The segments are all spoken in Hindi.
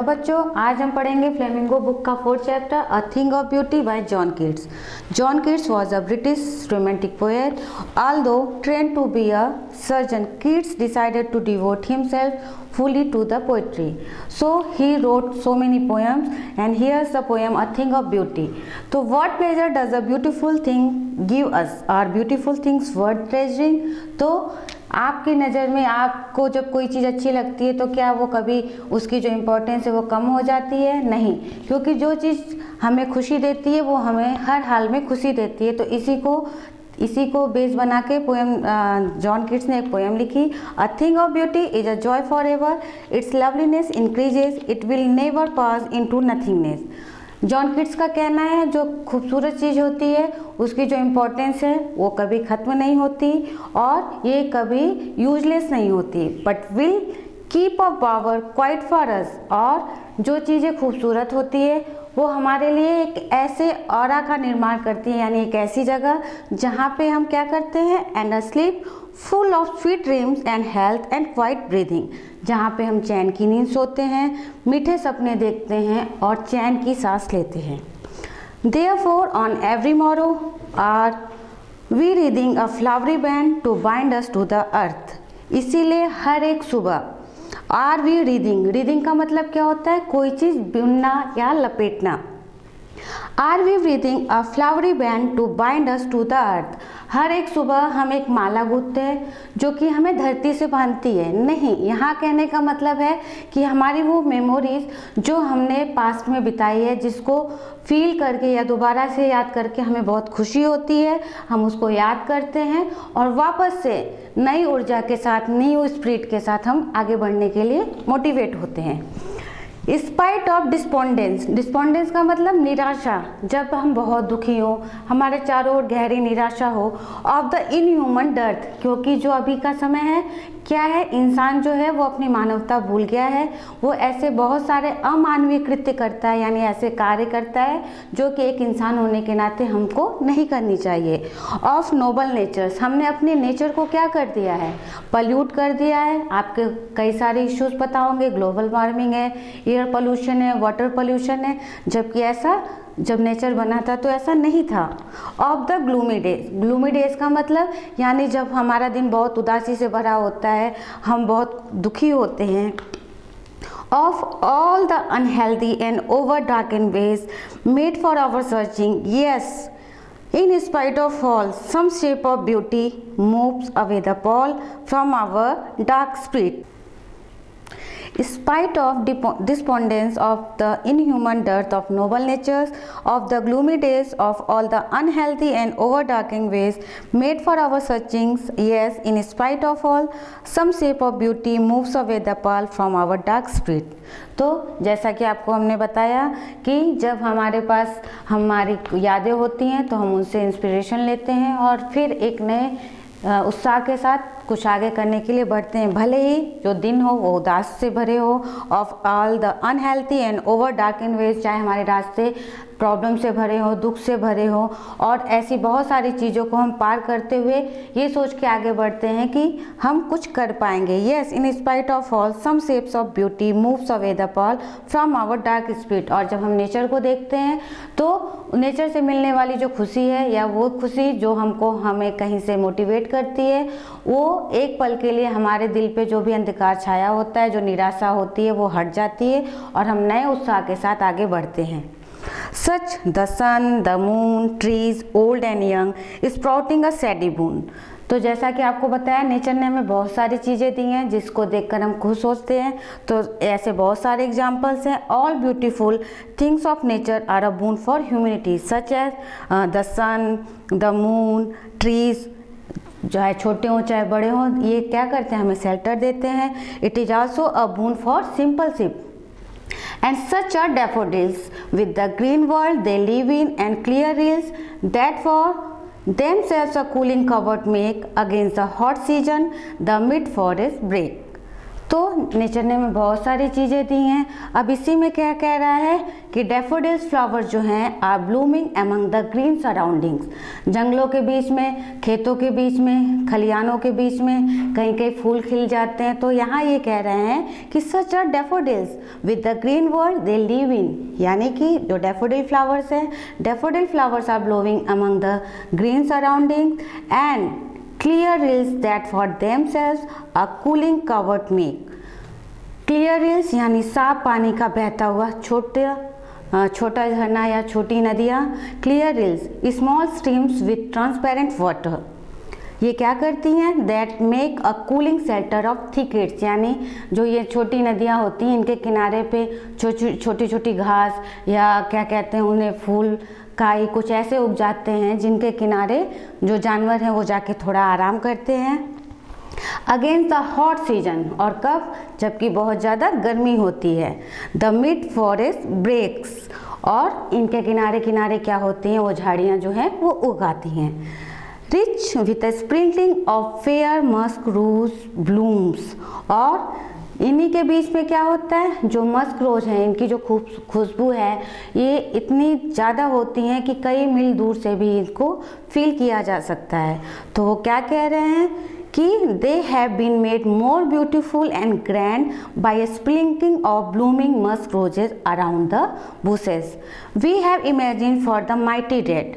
हेलो बच्चों, आज हम पढ़ेंगे फ्लेमिंगो बुक का 4th chapter a thing of beauty bye John Keats. John Keats was a British romantic poet. Although trained to be a surgeon, Keats decided to devote himself fully to the poetry. So he wrote so many poems, and here's the poem A Thing of Beauty. So what pleasure does a beautiful thing give us? Are beautiful things worth treasuring? तो आपकी नज़र में आपको जब कोई चीज़ अच्छी लगती है तो क्या वो कभी उसकी जो इम्पोर्टेंस है वो कम हो जाती है? नहीं, क्योंकि जो चीज़ हमें खुशी देती है वो हमें हर हाल में खुशी देती है। तो इसी को बेस बना के पोएम जॉन कीट्स ने एक पोएम लिखी। A thing of beauty is a joy for ever, it's loveliness increases, it will never pass into nothingness. John Keats का कहना है जो खूबसूरत चीज़ होती है उसकी जो इम्पोर्टेंस है वो कभी ख़त्म नहीं होती और ये कभी यूजलेस नहीं होती, but will keep a power quiet for us. और जो चीज़ें खूबसूरत होती है वो हमारे लिए एक ऐसे ऑरा का निर्माण करती है, यानी एक ऐसी जगह जहाँ पे हम क्या करते हैं, and a slip full of sweet dreams and health and quite breathing, जहाँ पे हम चैन की नींद सोते हैं, मीठे सपने देखते हैं और चैन की सांस लेते हैं। Therefore on every morrow are we reading a flowery band to bind us to the earth। इसीलिए हर एक सुबह आर वी रीडिंग का मतलब क्या होता है, कोई चीज़ बुनना या लपेटना। Are we reading a flowery band to bind us to the earth. हर एक सुबह हम एक माला गूंथते हैं जो कि हमें धरती से बांधती है। नहीं, यहाँ कहने का मतलब है कि हमारी वो मेमोरीज जो हमने पास्ट में बिताई है, जिसको फील करके या दोबारा से याद करके हमें बहुत खुशी होती है, हम उसको याद करते हैं और वापस से नई ऊर्जा के साथ, न्यू स्पिरिट के साथ हम आगे बढ़ने के लिए मोटिवेट होते हैं। स्पाइट ऑफ डिस्पोंडेंस का मतलब निराशा, जब हम बहुत दुखी हो, हमारे चारों ओर गहरी निराशा हो। ऑफ द इनह्यूमन डर्थ, क्योंकि जो अभी का समय है क्या है, इंसान जो है वो अपनी मानवता भूल गया है, वो ऐसे बहुत सारे अमानवीय कृत्य करता है, यानी ऐसे कार्य करता है जो कि एक इंसान होने के नाते हमको नहीं करनी चाहिए। ऑफ नोबल नेचर्स, हमने अपने नेचर को क्या कर दिया है, पल्यूट कर दिया है। आपके कई सारे इश्यूज पता होंगे, ग्लोबल वार्मिंग है, एयर पोल्यूशन है, वाटर पोल्यूशन है, जबकि ऐसा जब नेचर बना था तो ऐसा नहीं था। ऑफ द ग्लूमी डेज का मतलब यानी जब हमारा दिन बहुत उदासी से भरा होता है, हम बहुत दुखी होते हैं। Of all the unhealthy and over darken ways made for our searching, yes in spite of all, some shape of beauty moves away the pall from our dark spirit. Spite of despondence of the inhuman dearth of noble natures, of the gloomy days, of all the unhealthy and overdarkening ways made for our searchings, yes, in spite of all, some shape of beauty moves away the pall from our dark spirit। तो जैसा कि आपको हमने बताया कि जब हमारे पास हमारी यादें होती हैं तो हम उनसे इंस्पिरेशन लेते हैं और फिर एक नए उत्साह के साथ कुछ आगे करने के लिए बढ़ते हैं, भले ही जो दिन हो वो उदास से भरे हो। Of all the unhealthy and over darken ways, चाहे हमारे रास्ते प्रॉब्लम से भरे हो, दुख से भरे हो, और ऐसी बहुत सारी चीज़ों को हम पार करते हुए ये सोच के आगे बढ़ते हैं कि हम कुछ कर पाएंगे। Yes, in spite of all some shapes of beauty moves away the pall from our dark spirit. और जब हम नेचर को देखते हैं तो नेचर से मिलने वाली जो खुशी है या वो खुशी जो हमें कहीं से मोटिवेट करती है, वो एक पल के लिए हमारे दिल पे जो भी अंधकार छाया होता है, जो निराशा होती है, वो हट जाती है और हम नए उत्साह के साथ आगे बढ़ते हैं। Such the sun, the moon, trees, old and young, sprouting a shady boon। तो जैसा कि आपको बताया, नेचर ने हमें बहुत सारी चीज़ें दी हैं जिसको देखकर हम खुश होते हैं। तो ऐसे बहुत सारे एग्जाम्पल्स हैं। All beautiful things of nature are a boon for humanity, such as the sun, the moon, trees, चाहे छोटे हों चाहे बड़े हों, ये क्या करते हैं, हमें शेल्टर देते हैं। It is also a boon for simple ship. And such are daffodils with the green world they live in, and clear rills that for themselves a cooling covert make against the hot season the mid forest break। तो नेचर ने हमें बहुत सारी चीज़ें दी हैं। अब इसी में क्या कह रहा है कि डैफोडिल्स फ्लावर जो हैं are blooming among the green surroundings. जंगलों के बीच में, खेतों के बीच में, खलिहानों के बीच में कहीं कहीं फूल खिल जाते हैं। तो यहाँ ये कह रहे हैं कि such are daffodils with the green world they live in, यानी कि जो डैफोडिल फ्लावर्स हैं, daffodil flowers are blooming among the green surroundings and clear rills that for themselves a cooling covered make। clear rills यानी साफ पानी का बहता हुआ छोटा झरना या छोटी नदियाँ। clear rills small streams with transparent water, ये क्या करती हैं? That make a cooling shelter of thickets, यानी जो ये छोटी नदियाँ होती हैं इनके किनारे पे छोटी छोटी घास या क्या कहते हैं उन्हें, फूल काई कुछ ऐसे उग जाते हैं जिनके किनारे जो जानवर हैं वो जाके थोड़ा आराम करते हैं। अगेंस्ट द हॉट सीजन, और कब? जबकि बहुत ज़्यादा गर्मी होती है। द मिड फॉरेस्ट ब्रेक्स, और इनके किनारे किनारे क्या होती हैं, वो झाड़ियाँ जो हैं वो उगाती हैं। Rich with a sprinkling of fair musk rose blooms, और इन्हीं के बीच में क्या होता है, जो मस्क रोज हैं इनकी जो खुशबू है ये इतनी ज़्यादा होती हैं कि कई मील दूर से भी इनको फील किया जा सकता है। तो वो क्या कह रहे हैं कि they have been made more beautiful and grand by a sprinkling of blooming musk roses around the bushes. We have imagine for the mighty dead,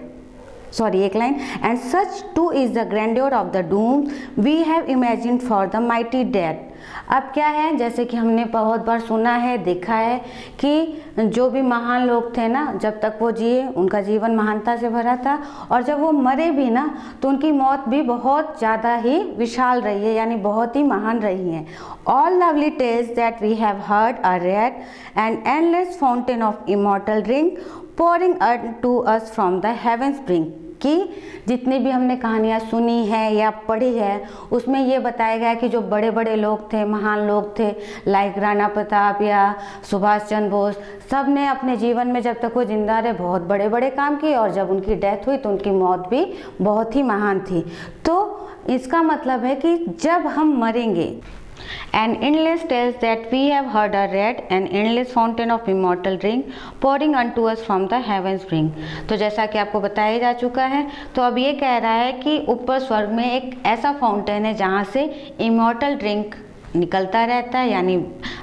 एक line, and such too is the grandeur of the dooms we have imagine for the mighty dead. अब क्या है, जैसे कि हमने बहुत बार सुना है, देखा है कि जो भी महान लोग थे ना, जब तक वो जिए उनका जीवन महानता से भरा था, और जब वो मरे भी ना तो उनकी मौत भी बहुत ज़्यादा ही विशाल रही है, यानी बहुत ही महान रही है। All lovely tales that we have heard are read and endless fountain of immortal drink pouring to us from the heaven spring, कि जितनी भी हमने कहानियाँ सुनी है या पढ़ी है उसमें ये बताया गया कि जो बड़े बड़े लोग थे, महान लोग थे, लाइक राणा प्रताप या सुभाष चंद्र बोस, सब ने अपने जीवन में जब तक वो जिंदा रहे बहुत बड़े बड़े काम किए, और जब उनकी डेथ हुई तो उनकी मौत भी बहुत ही महान थी। तो इसका मतलब है कि जब हम मरेंगे, and endless tales that we have heard are read, an endless fountain of immortal drink pouring unto us from the heaven spring। तो जैसा कि आपको बताया जा चुका है, तो अब ये कह रहा है कि ऊपर स्वर्ग में एक ऐसा फाउंटेन है जहाँ से इमॉर्टल ड्रिंक निकलता रहता है, यानी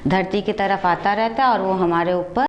धरती की तरफ आता रहता है और वो हमारे ऊपर